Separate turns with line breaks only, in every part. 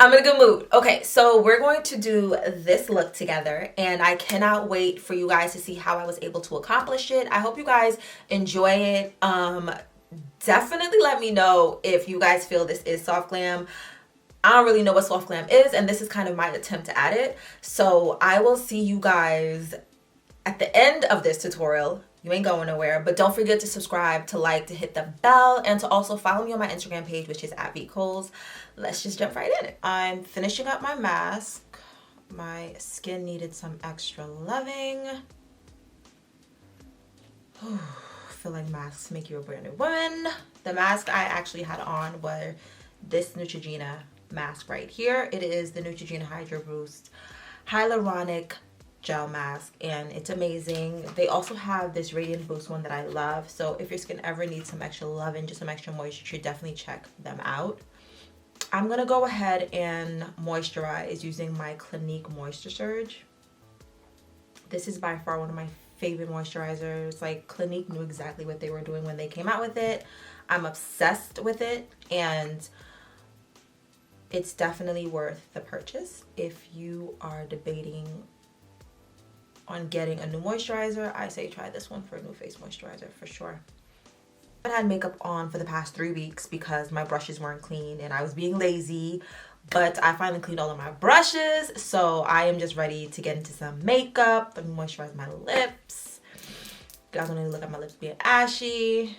I'm in a good mood. Okay, so we're going to do this look together, and I cannot wait for you guys to see how I was able to accomplish it. I hope you guys enjoy it. Definitely let me know if you guys feel this is soft glam. I don't really know what soft glam is, and this is kind of my attempt to add it. So I will see you guys at the end of this tutorial. You ain't going nowhere, but don't forget to subscribe, to like, to hit the bell, and to also follow me on my Instagram page, which is @vcoles. Let's just jump right in it. I'm finishing up my mask. My skin needed some extra loving. I feel like masks make you a brand new woman. The mask I actually had on was this Neutrogena mask right here. It is the Neutrogena Hydro Boost Hyaluronic Gel mask, and it's amazing. They also have this Radiant Boost one that I love, so if your skin ever needs some extra love and just some extra moisture, you should definitely check them out. I'm gonna go ahead and moisturize using my Clinique Moisture Surge. This is by far one of my favorite moisturizers. Like, Clinique knew exactly what they were doing when they came out with it. I'm obsessed with it, and it's definitely worth the purchase if you are debating on getting a new moisturizer. I say try this one for a new face moisturizer for sure. I haven't had makeup on for the past 3 weeks because my brushes weren't clean and I was being lazy, but I finally cleaned all of my brushes, so I am just ready to get into some makeup. Let me moisturize my lips. You guys don't need to look at my lips being ashy.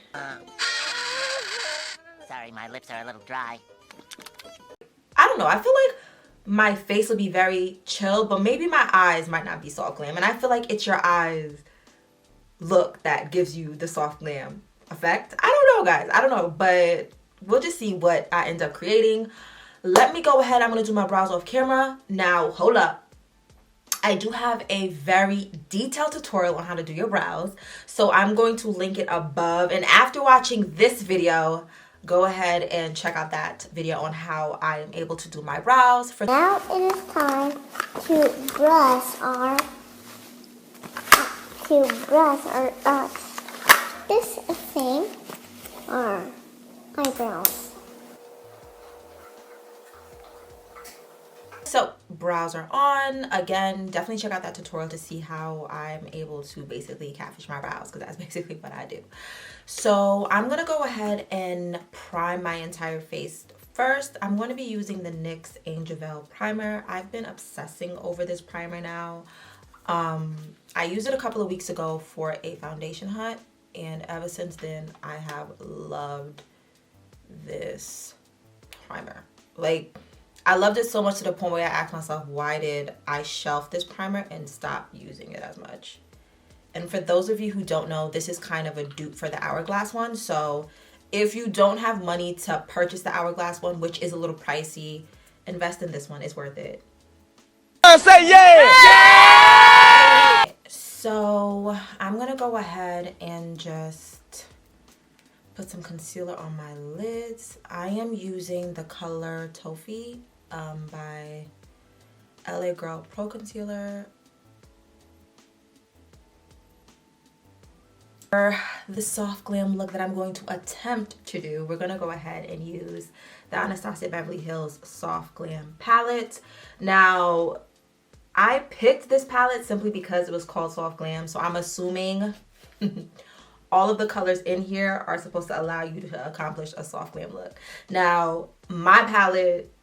Sorry, my lips are a little dry.
I don't know, I feel like my face will be very chill, but maybe my eyes might not be soft glam, and I feel like it's your eyes look that gives you the soft glam effect. I don't know, guys, I don't know, but we'll just see what I end up creating. Let me go ahead. I'm gonna do my brows off camera. Now hold up, I do have a very detailed tutorial on how to do your brows, so I'm going to link it above, and after watching this video, go ahead and check out that video on how I am able to do my brows. For
now it is time to brush our this thing, our eyebrows.
So brows are on. Again, definitely check out that tutorial to see how I'm able to basically catfish my brows, because that's basically what I do. So I'm gonna go ahead and prime my entire face. First, I'm going to be using the NYX Angel Veil primer. I've been obsessing over this primer now. I used it a couple of weeks ago for a foundation hunt, and ever since then I have loved this primer. Like, I loved it so much to the point where I asked myself, why did I shelf this primer and stop using it as much? And for those of you who don't know, this is kind of a dupe for the Hourglass one. So if you don't have money to purchase the Hourglass one, which is a little pricey, invest in this one. It's worth it.
Say yeah!
Yeah! So I'm gonna go ahead and just put some concealer on my lids. I am using the color Toffee by LA Girl Pro Concealer. For the soft glam look that I'm going to attempt to do, we're gonna go ahead and use the Anastasia Beverly Hills Soft Glam palette. Now, I picked this palette simply because it was called Soft Glam, so I'm assuming all of the colors in here are supposed to allow you to accomplish a soft glam look. Now, my palette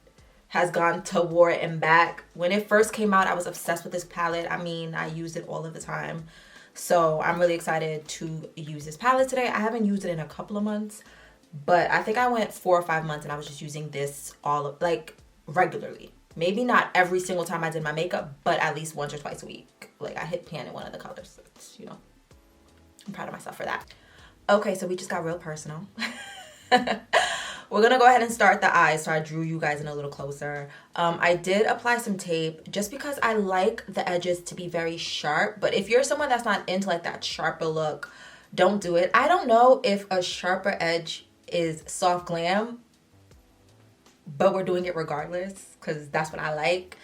has gone to war and back. When it first came out, I was obsessed with this palette. I mean, I used it all of the time. So I'm really excited to use this palette today. I haven't used it in a couple of months, but I think I went 4 or 5 months and I was just using this regularly. Maybe not every single time I did my makeup, but at least once or twice a week. Like, I hit pan in one of the colors. So it's, you know, I'm proud of myself for that. Okay, so we just got real personal. We're gonna go ahead and start the eyes. So I drew you guys in a little closer. I did apply some tape just because I like the edges to be very sharp. But if you're someone that's not into like that sharper look, don't do it. I don't know if a sharper edge is soft glam, but we're doing it regardless because that's what I like.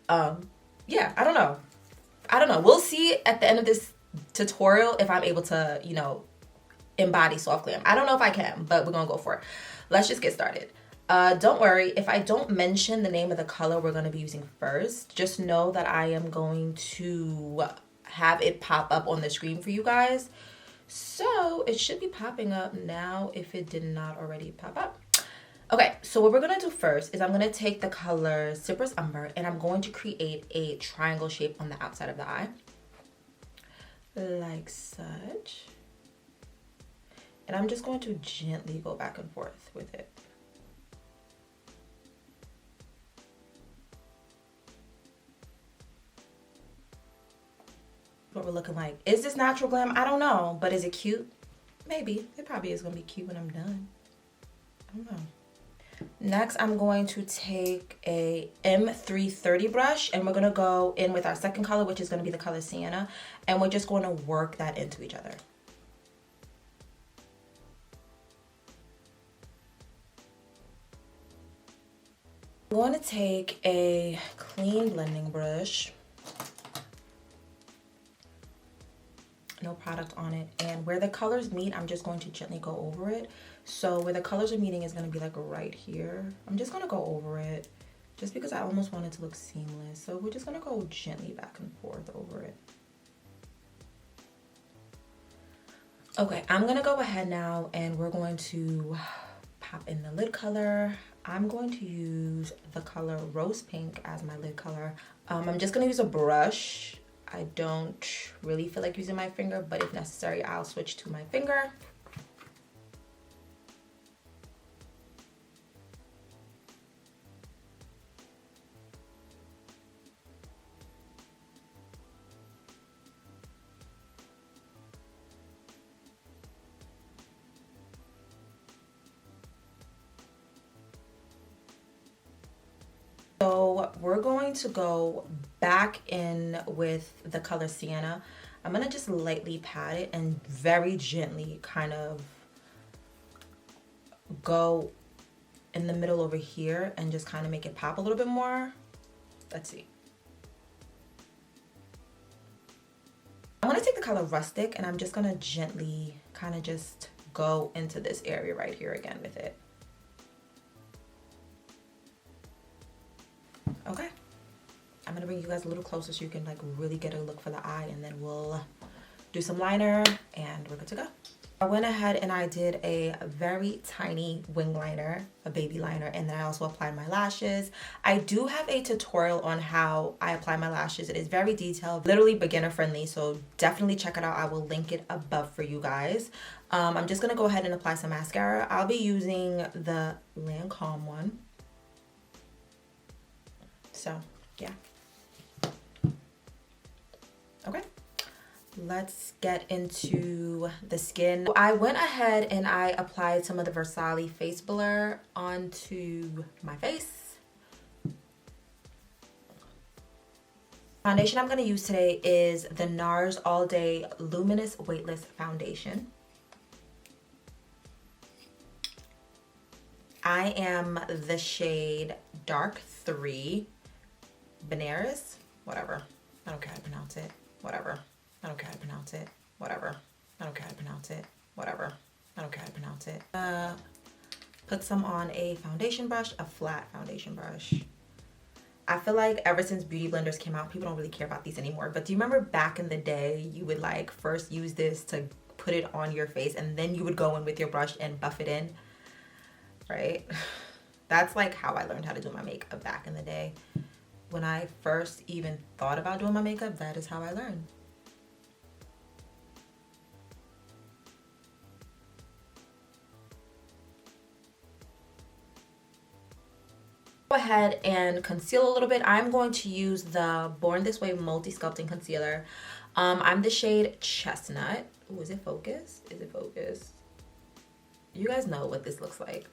Yeah, I don't know. We'll see at the end of this tutorial if I'm able to, you know, embody soft glam. I don't know if I can, but we're gonna go for it. Let's just get started. Don't worry, if I don't mention the name of the color we're going to be using first, just know that I am going to have it pop up on the screen for you guys. So it should be popping up now if it did not already pop up. Okay, so what we're going to do first is I'm going to take the color Cypress Umber and I'm going to create a triangle shape on the outside of the eye. Like such. And I'm just going to gently go back and forth with it. What we're looking like. Is this natural glam? I don't know, but is it cute? Maybe. It probably is going to be cute when I'm done. I don't know. Next, I'm going to take a M330 brush and we're going to go in with our second color, which is going to be the color Sienna, and we're just going to work that into each other. I'm going to take a clean blending brush, no product on it, and where the colors meet, I'm just going to gently go over it. So where the colors are meeting is going to be like right here. I'm just going to go over it just because I almost want it to look seamless. So we're just going to go gently back and forth over it. Okay, I'm going to go ahead now and we're going to pop in the lid color. I'm going to use the color Rose Pink as my lid color. I'm just going to use a brush. I don't really feel like using my finger, but if necessary, I'll switch to my finger. So we're going to go back in with the color Sienna. I'm going to just lightly pat it and very gently kind of go in the middle over here and just kind of make it pop a little bit more. Let's see. I'm going to take the color Rustic and I'm just going to gently kind of just go into this area right here again with it. Okay, I'm gonna bring you guys a little closer so you can like really get a look for the eye, and then we'll do some liner and we're good to go. I went ahead and I did a very tiny wing liner, a baby liner, and then I also applied my lashes. I do have a tutorial on how I apply my lashes. It is very detailed, literally beginner friendly, so definitely check it out. I will link it above for you guys. I'm just gonna go ahead and apply some mascara. I'll be using the Lancome one. So yeah. Okay, let's get into the skin. I went ahead and I applied some of the Versace face blur onto my face. Foundation I'm going to use today is the NARS All Day Luminous Weightless Foundation. I am the shade Dark 3. Benares, whatever. I don't care how to pronounce it. Whatever. I don't care how to pronounce it. Whatever. I don't care how to pronounce it. Whatever. I don't care how to pronounce it. Put some on a foundation brush, a flat foundation brush. I feel like ever since beauty blenders came out, people don't really care about these anymore. But do you remember back in the day, you would like first use this to put it on your face and then you would go in with your brush and buff it in, right? That's like how I learned how to do my makeup back in the day. When I first even thought about doing my makeup, that is how I learned. Go ahead and conceal a little bit. I'm going to use the Born This Way Multi Sculpting Concealer. I'm the shade Chestnut. Ooh, is it focused? Is it focused? You guys know what this looks like.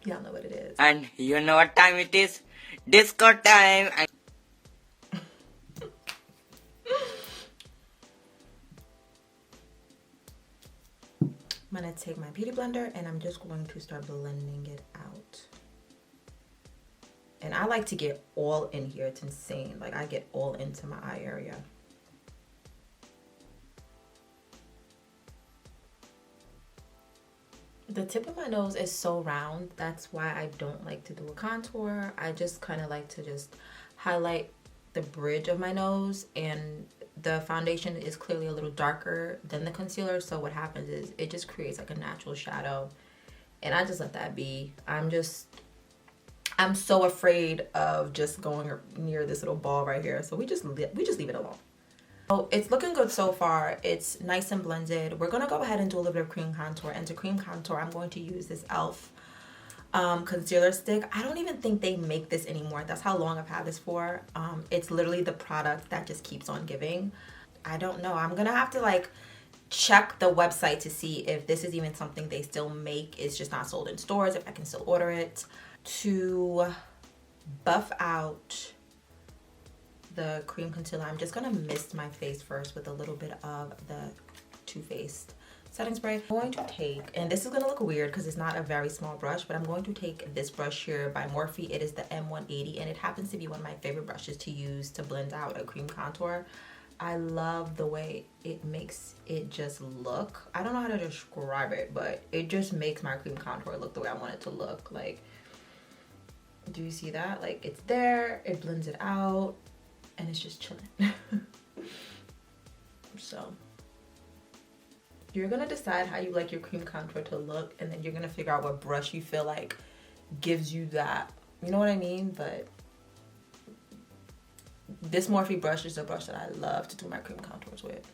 Y'all know what it is.
And you know what time it is? Disco time.
I'm gonna take my beauty blender and I'm just going to start blending it out. And I like to get all in here. It's insane. Like I get all into my eye area. The tip of my nose is so round. That's why I don't like to do a contour. I just kind of like to just highlight the bridge of my nose, and the foundation is clearly a little darker than the concealer, so what happens is it just creates like a natural shadow, and I just let that be. I'm so afraid of just going near this little ball right here, so we just leave it alone. So it's looking good so far. It's nice and blended. We're gonna go ahead and do a little bit of cream contour, and to cream contour I'm going to use this e.l.f. Concealer stick. I don't even think they make this anymore. That's how long I've had this for. It's literally the product that just keeps on giving. I don't know. I'm gonna have to like check the website to see if this is even something they still make. It's just not sold in stores, if I can still order it. To buff out the cream concealer, I'm just gonna mist my face first with a little bit of the Too Faced setting spray. I'm going to take, and this is gonna look weird because it's not a very small brush, but I'm going to take this brush here by Morphe. It is the M180, and it happens to be one of my favorite brushes to use to blend out a cream contour. I love the way it makes it just look. I don't know how to describe it, but it just makes my cream contour look the way I want it to look. Like, do you see that? Like, it's there, it blends it out, and it's just chilling. So you're gonna decide how you like your cream contour to look, and then you're gonna figure out what brush you feel like gives you that, you know what I mean? But this Morphe brush is a brush that I love to do my cream contours with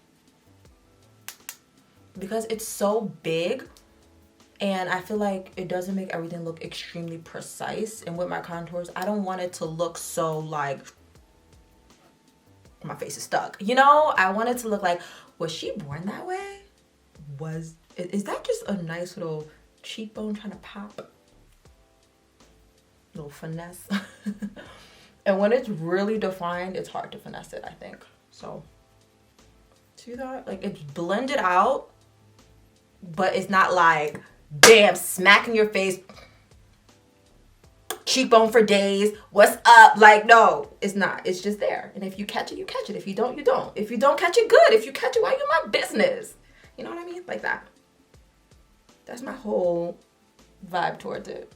because it's so big, and I feel like it doesn't make everything look extremely precise. And with my contours, I don't want it to look so like my face is stuck, you know? I want it to look like, was she born that way? Is that just a nice little cheekbone trying to pop? Little finesse. And when it's really defined, it's hard to finesse it, I think. So, see that? Like, it's blended out, but it's not like, bam, smacking your face, cheekbone for days, what's up? Like, no, it's not. It's just there. And if you catch it, you catch it. If you don't, you don't. If you don't catch it, good. If you catch it, why you my business? You know what I mean? Like that. That's my whole vibe towards it.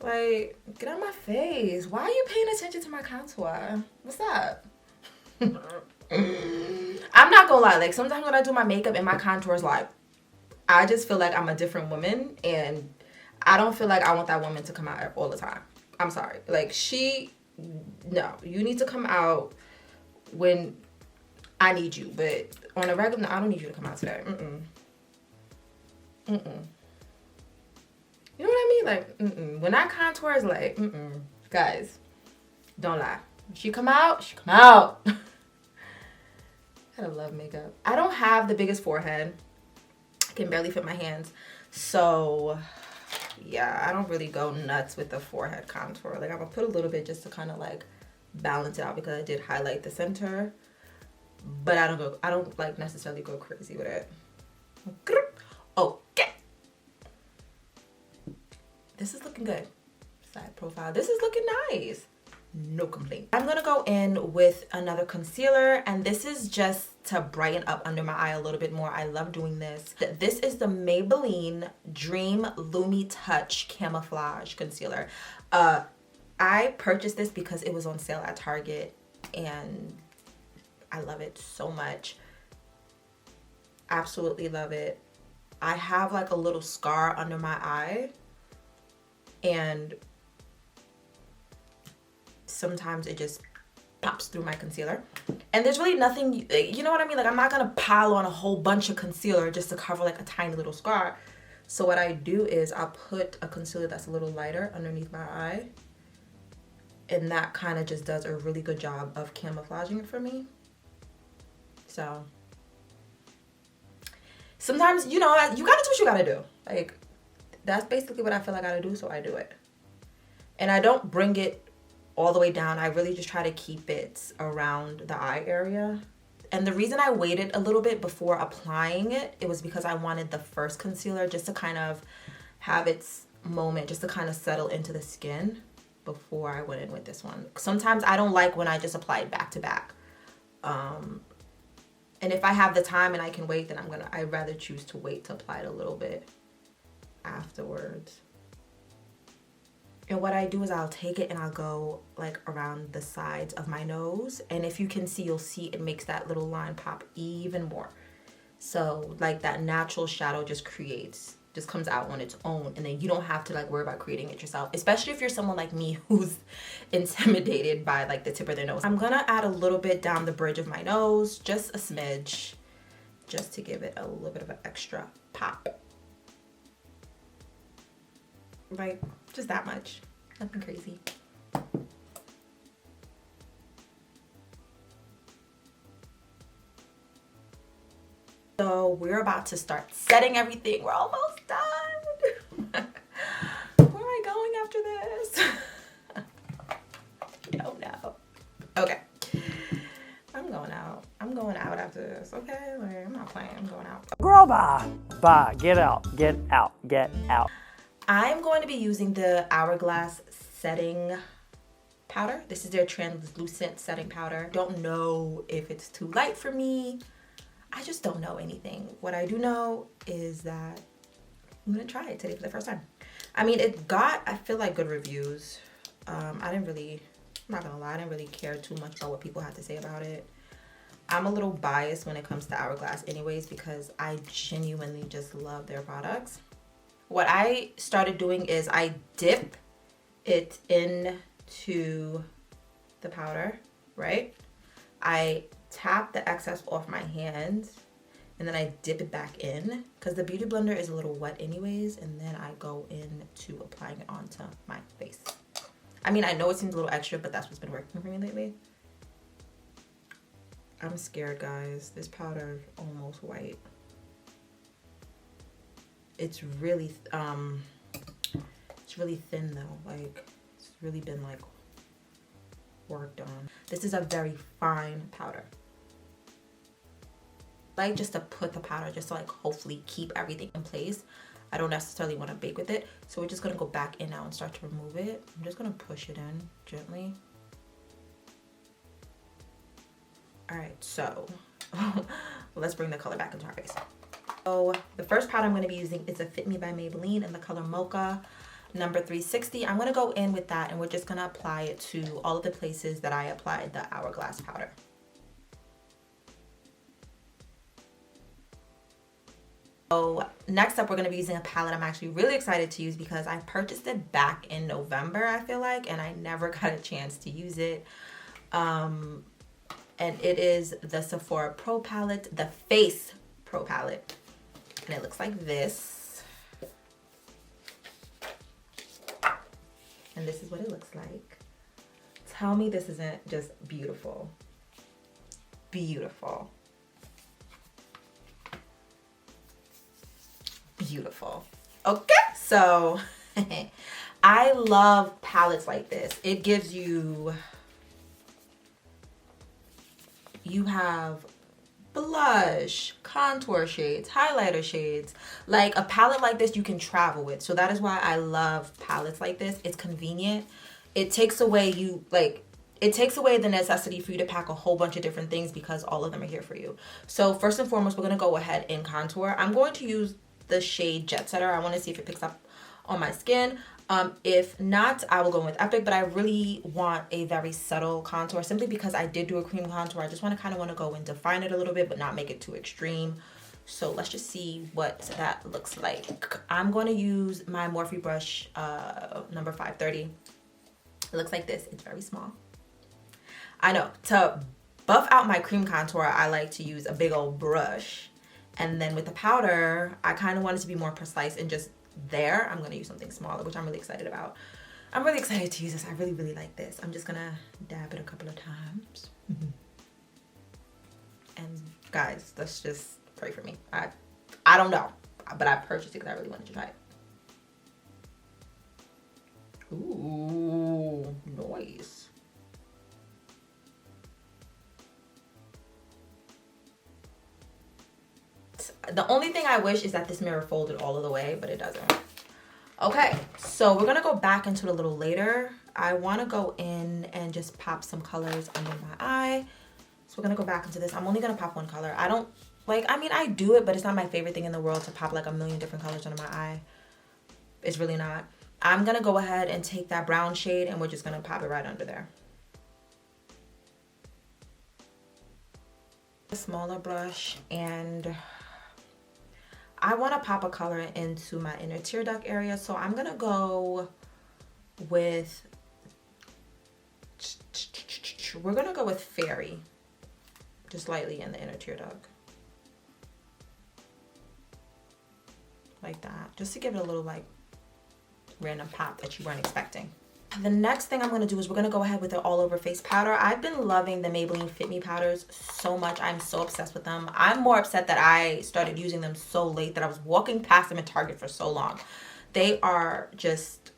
Like, get out of my face. Why are you paying attention to my contour? What's up? I'm not gonna lie, like sometimes when I do my makeup and my contours, like I just feel like I'm a different woman, and I don't feel like I want that woman to come out all the time. I'm sorry. Like, no, you need to come out when I need you, but on a regular, I don't need you to come out today. You know what I mean? Like, when I contour, is like, guys, don't lie. She come out, she come out. I love makeup. I don't have the biggest forehead. I can barely fit my hands. So, yeah, I don't really go nuts with the forehead contour. Like, I'm gonna put a little bit just to kind of like balance it out because I did highlight the center. But I don't like necessarily go crazy with it. Okay. This is looking good. Side profile. This is looking nice. No complaint. I'm gonna go in with another concealer, and this is just to brighten up under my eye a little bit more. I love doing this. This is the Maybelline Dream Lumi Touch Camouflage Concealer. I purchased this because it was on sale at Target, and I love it so much. Absolutely love it. I have like a little scar under my eye, and sometimes it just pops through my concealer, and there's really nothing, you know what I mean? Like, I'm not gonna pile on a whole bunch of concealer just to cover like a tiny little scar. So what I do is I'll put a concealer that's a little lighter underneath my eye, and that kind of just does a really good job of camouflaging it for me. So sometimes, you know, you gotta do what you gotta do. Like, that's basically what I feel like I gotta do, so I do it. And I don't bring it all the way down. I really just try to keep it around the eye area. And the reason I waited a little bit before applying it, it was because I wanted the first concealer just to kind of have its moment, just to kind of settle into the skin before I went in with this one. Sometimes I don't like when I just apply it back to back. And if I have the time and I can wait, then I'd rather choose to wait to apply it a little bit afterwards. And what I do is I'll take it and I'll go like around the sides of my nose. And if you can see, you'll see it makes that little line pop even more. So like that natural shadow just comes out on its own, and then you don't have to like worry about creating it yourself, especially if you're someone like me who's intimidated by like the tip of their nose. I'm gonna add a little bit down the bridge of my nose, just a smidge, just to give it a little bit of an extra pop. Like just that much, nothing crazy. So we're about to start setting everything. We're almost done. Where am I going after this? I don't know. Okay. I'm going out. I'm going out after this. Okay? Like, I'm not playing. I'm going out.
Girl, bye. Bye. Get out. Get out. Get out.
I'm going to be using the Hourglass setting powder. This is their translucent setting powder. Don't know if it's too light for me. I just don't know anything. What I do know is that I'm gonna try it today for the first time. I mean, it got, I feel like, good reviews. I'm not gonna lie, I didn't really care too much about what people had to say about it. I'm a little biased when it comes to Hourglass anyways, because I genuinely just love their products. What I started doing is I dip it into the powder, right? I tap the excess off my hands and then I dip it back in because the beauty blender is a little wet anyways, and then I go into applying it onto my face. I mean, I know it seems a little extra, but that's what's been working for me lately. I'm scared, guys. This powder is almost white. It's really thin though. Like, it's really been like worked on. This is a very fine powder. I like just to put the powder just to like hopefully keep everything in place. I don't necessarily want to bake with it, so we're just gonna go back in now and start to remove it. I'm just gonna push it in gently. All right, so let's bring the color back into our face. So the first powder I'm going to be using is a Fit Me by Maybelline in the color Mocha number 360. I'm going to go in with that and we're just going to apply it to all of the places that I applied the Hourglass powder. So next up, we're going to be using a palette I'm actually really excited to use because I purchased it back in November, I feel like, and I never got a chance to use it. And it is the Sephora Pro palette, the Face Pro palette. And it looks like this. And this is what it looks like. Tell me this isn't just beautiful. Beautiful. Beautiful. Okay, so I love palettes like this. It gives you have blush, contour shades, highlighter shades. Like a palette like this you can travel with. So that is why I love palettes like this. It's convenient. It takes away the necessity for you to pack a whole bunch of different things because all of them are here for you. So first and foremost, we're going to go ahead and contour. I'm going to use the shade Jet Setter. I want to see if it picks up on my skin. If not, I will go with Epic, but I really want a very subtle contour simply because I did do a cream contour. I just want to go and define it a little bit, but not make it too extreme. So let's just see what that looks like. I'm going to use my Morphe brush number 530. It looks like this. It's very small. I know. To buff out my cream contour, I like to use a big old brush. And then with the powder, I kind of want it to be more precise and just there. I'm going to use something smaller, which I'm really excited about. I'm really excited to use this. I really, really like this. I'm just going to dab it a couple of times. And guys, let's just pray for me. I don't know, but I purchased it because I really wanted to try it. Ooh, nice. The only thing I wish is that this mirror folded all of the way, but it doesn't. Okay, so we're gonna go back into it a little later. I want to go in and just pop some colors under my eye. So we're going to go back into this. I'm only going to pop one color. I don't like, I mean, I do it, but it's not my favorite thing in the world to pop like a million different colors under my eye. It's really not. I'm going to go ahead and take that brown shade and we're just going to pop it right under there. A smaller brush, and I want to pop a color into my inner tear duct area. So I'm going to go with, we're going to go with Fairy. Just lightly in the inner tear duct. Like that. Just to give it a little like random pop that you weren't expecting. The next thing I'm going to do is we're going to go ahead with the all over face powder. I've been loving the Maybelline Fit Me powders so much. I'm so obsessed with them. I'm more upset that I started using them so late, that I was walking past them at Target for so long. They are just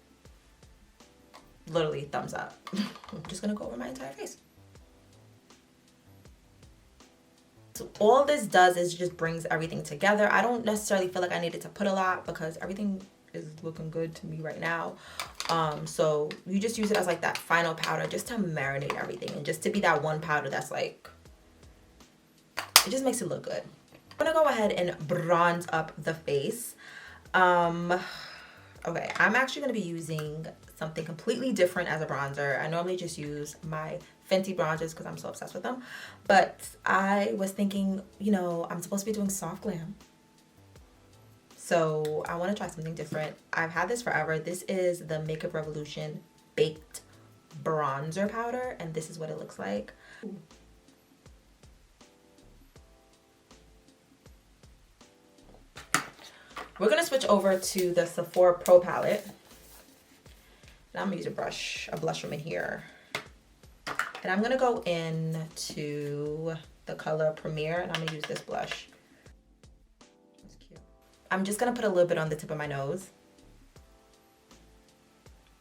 literally thumbs up. I'm just going to go over my entire face. So all this does is just brings everything together. I don't necessarily feel like I needed to put a lot because everything is looking good to me right now. So you just use it as like that final powder just to marinate everything and just to be that one powder that's like, it just makes it look good. I'm gonna go ahead and bronze up the face. Okay, I'm actually gonna be using something completely different as a bronzer. I normally just use my Fenty bronzers because I'm so obsessed with them. But I was thinking, you know, I'm supposed to be doing soft glam. So I want to try something different. I've had this forever. This is the Makeup Revolution Baked Bronzer Powder, and this is what it looks like. Ooh. We're going to switch over to the Sephora Pro palette. And I'm going to use a blush from in here. And I'm going to go into the color Premier, and I'm going to use this blush. That's cute. I'm just going to put a little bit on the tip of my nose.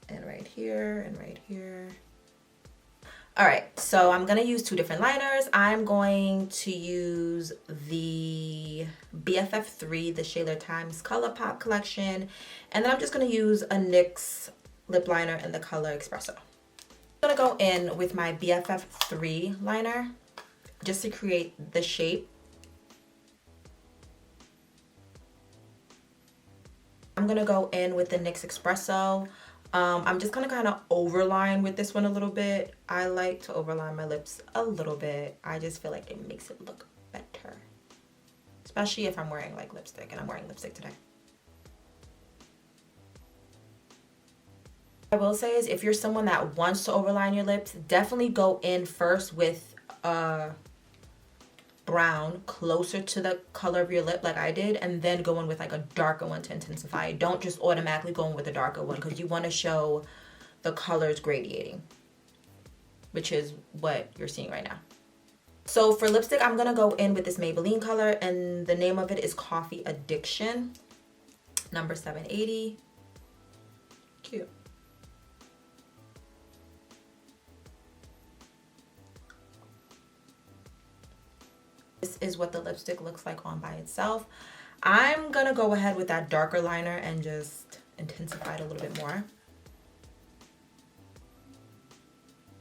And right here, and right here. All right, so I'm going to use two different liners. I'm going to use the BFF3, the Shaler Times Color Pop collection. And then I'm just going to use a NYX lip liner in the color Espresso. I'm gonna go in with my BFF3 liner just to create the shape. I'm gonna go in with the NYX Espresso. I'm just gonna kind of overline with this one a little bit. I like to overline my lips a little bit. I just feel like it makes it look better, especially if I'm wearing like lipstick, and I'm wearing lipstick today. I will say is if you're someone that wants to overline your lips, definitely go in first with brown closer to the color of your lip like I did, and then go in with like a darker one to intensify. Don't just automatically go in with a darker one because you want to show the colors gradiating, which is what you're seeing right now. So for lipstick, I'm going to go in with this Maybelline color, and the name of it is Coffee Addiction, number 780. Cute. This is what the lipstick looks like on by itself. I'm gonna go ahead with that darker liner and just intensify it a little bit more.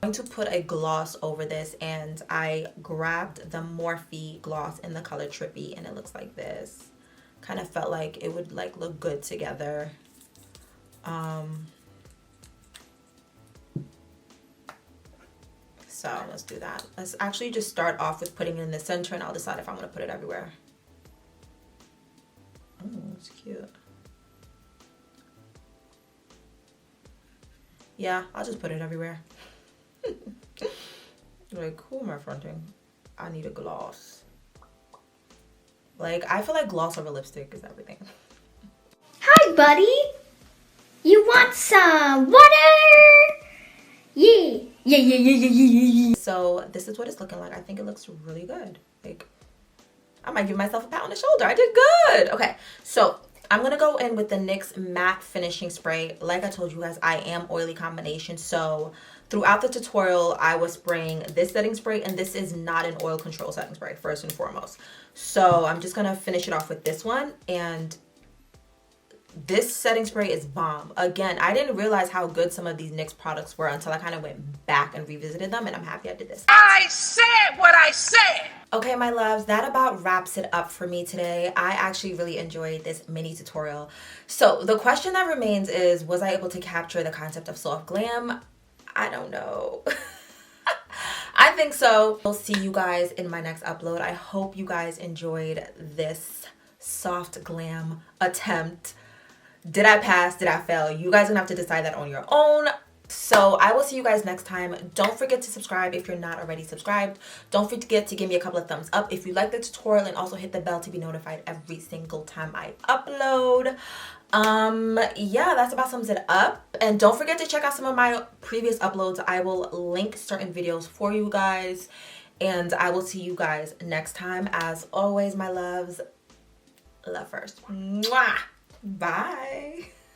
I'm going to put a gloss over this, and I grabbed the Morphe gloss in the color Trippy, and it looks like this. Kind of felt like it would like look good together. So let's do that. Let's actually just start off with putting it in the center, and I'll decide if I'm gonna put it everywhere. Oh, it's cute. Yeah, I'll just put it everywhere. Like, who am I fronting? I need a gloss. Like, I feel like gloss over lipstick is everything.
Hi, buddy. You want some water? Yeah. Yeah.
So this is what it's looking like. I think it looks really good. Like, I might give myself a pat on the shoulder. I did good. Okay, so I'm gonna go in with the NYX matte finishing spray. Like I told you guys, I am oily combination, so throughout the tutorial I was spraying this setting spray, and this is not an oil control setting spray, first and foremost. So I'm just gonna finish it off with this one, and this setting spray is bomb. Again, I didn't realize how good some of these NYX products were until I kind of went back and revisited them, and I'm happy I did this.
I said what I said.
Okay, my loves, that about wraps it up for me today. I actually really enjoyed this mini tutorial. So the question that remains is, was I able to capture the concept of soft glam? I don't know. I think so. I'll see you guys in my next upload. I hope you guys enjoyed this soft glam attempt. Did I pass? Did I fail? You guys are gonna have to decide that on your own. So I will see you guys next time. Don't forget to subscribe if you're not already subscribed. Don't forget to give me a couple of thumbs up if you like the tutorial, and also hit the bell to be notified every single time I upload. Yeah, that's about sums it up. And don't forget to check out some of my previous uploads. I will link certain videos for you guys, and I will see you guys next time. As always, my loves, love first. Mwah! Bye.